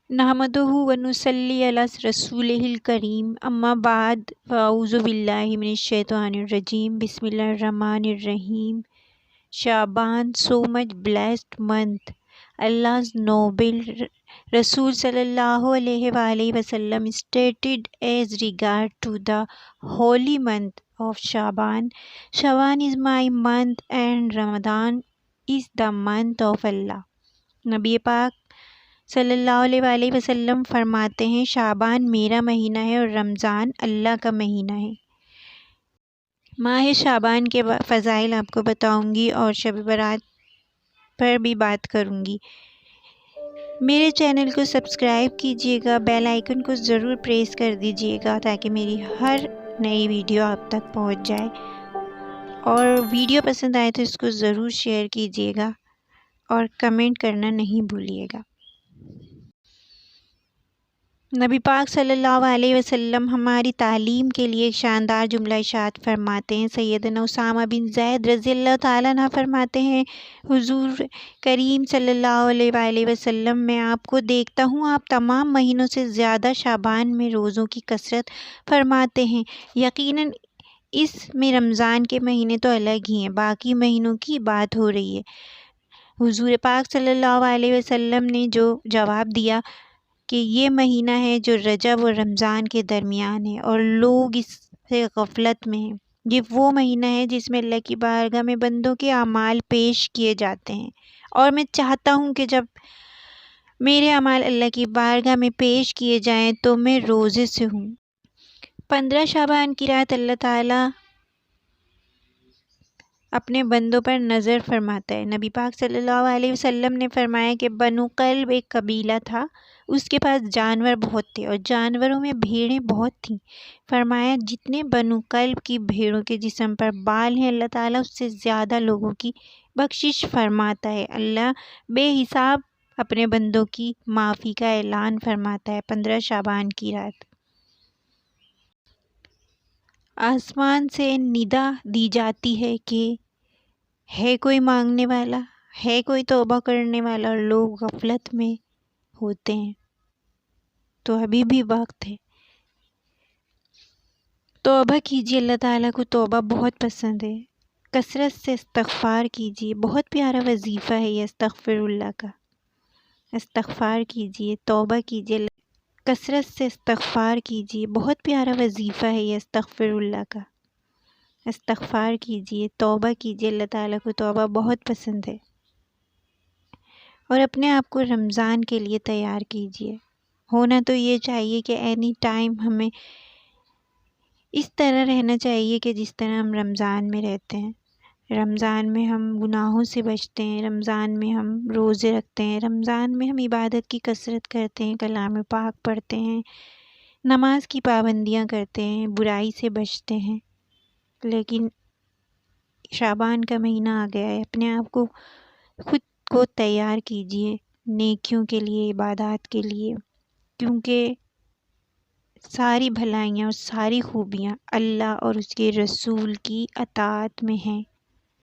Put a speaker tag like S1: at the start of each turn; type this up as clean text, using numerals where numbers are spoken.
S1: نحمدہ و نصلی علی رسولہ الکریم، اما بعد، فاعوذ باللہ من الشیطان الرجیم، بسم اللہ الرحمن الرحیم۔ شعبان, so much blessed month. Allah's noble Rasul sallallahu alaihi wasallam stated as regard to the holy month of Shaban, Shaban is my month and Ramadan is the month of Allah. نبی پاک صلی اللہ علیہ وسلم فرماتے ہیں شعبان میرا مہینہ ہے اور رمضان اللہ کا مہینہ ہے۔ ماہ شعبان کے فضائل آپ کو بتاؤں گی اور شب برات پر بھی بات کروں گی۔ میرے چینل کو سبسکرائب کیجیے گا، بیل آئیکن کو ضرور پریس کر دیجیے گا تاکہ میری ہر نئی ویڈیو آپ تک پہنچ جائے، اور ویڈیو پسند آئے تو اس کو ضرور شیئر کیجیے گا اور کمنٹ کرنا نہیں بھولیے گا۔ نبی پاک صلی اللہ علیہ وسلم ہماری تعلیم کے لیے ایک شاندار جملہ ارشاد فرماتے ہیں۔ سیدنا اسامہ بن زید رضی اللہ تعالیٰ عنہ فرماتے ہیں، حضور کریم صلی اللہ علیہ وسلم میں آپ کو دیکھتا ہوں، آپ تمام مہینوں سے زیادہ شعبان میں روزوں کی کثرت فرماتے ہیں۔ یقیناً اس میں رمضان کے مہینے تو الگ ہی ہیں، باقی مہینوں کی بات ہو رہی ہے۔ حضور پاک صلی اللہ علیہ وسلم نے جو جواب دیا کہ یہ مہینہ ہے جو رجب اور رمضان کے درمیان ہے اور لوگ اس سے غفلت میں ہیں۔ یہ وہ مہینہ ہے جس میں اللہ کی بارگاہ میں بندوں کے اعمال پیش کیے جاتے ہیں، اور میں چاہتا ہوں کہ جب میرے اعمال اللہ کی بارگاہ میں پیش کیے جائیں تو میں روزے سے ہوں۔ 15 شعبان کی رات اللہ تعالیٰ اپنے بندوں پر نظر فرماتا ہے۔ نبی پاک صلی اللہ علیہ وسلم نے فرمایا کہ بنو کلب ایک قبیلہ تھا، اس کے پاس جانور بہت تھے اور جانوروں میں بھیڑیں بہت تھیں۔ فرمایا جتنے بنو کلب کی بھیڑوں کے جسم پر بال ہیں اللہ تعالیٰ اس سے زیادہ لوگوں کی بخشش فرماتا ہے۔ اللہ بے حساب اپنے بندوں کی معافی کا اعلان فرماتا ہے۔ 15 شعبان کی رات آسمان سے ندا دی جاتی ہے کہ ہے کوئی مانگنے والا، ہے کوئی توبہ کرنے والا، اور لوگ غفلت میں ہوتے ہیں، تو ابھی بھی وقت ہے۔ توبہ کیجیے، اللہ تعالیٰ کو توبہ بہت پسند ہے۔ کثرت سے استغفار کیجیے، بہت پیارا وظیفہ ہے یہ استغفر اللہ کا۔ استغفار کیجیے، توبہ کیجیے، کثرت سے استغفار کیجیے، بہت پیارا وظیفہ ہے یہ استغفر اللہ کا۔ استغفار کیجیے، توبہ کیجیے، اللہ تعالیٰ کو توبہ بہت پسند ہے۔ اور اپنے آپ کو رمضان کے لیے تیار کیجیے۔ ہونا تو یہ چاہیے کہ اینی ٹائم ہمیں اس طرح رہنا چاہیے کہ جس طرح ہم رمضان میں رہتے ہیں۔ رمضان میں ہم گناہوں سے بچتے ہیں، رمضان میں ہم روزے رکھتے ہیں، رمضان میں ہم عبادت کی کثرت کرتے ہیں، کلام پاک پڑھتے ہیں، نماز کی پابندیاں کرتے ہیں، برائی سے بچتے ہیں۔ لیکن شعبان کا مہینہ آ گیا ہے، اپنے آپ کو خود کو تیار کیجیے نیکیوں کے لیے، عبادات کے لیے، کیونکہ ساری بھلائیاں اور ساری خوبیاں اللہ اور اس کے رسول کی اطاعت میں ہیں۔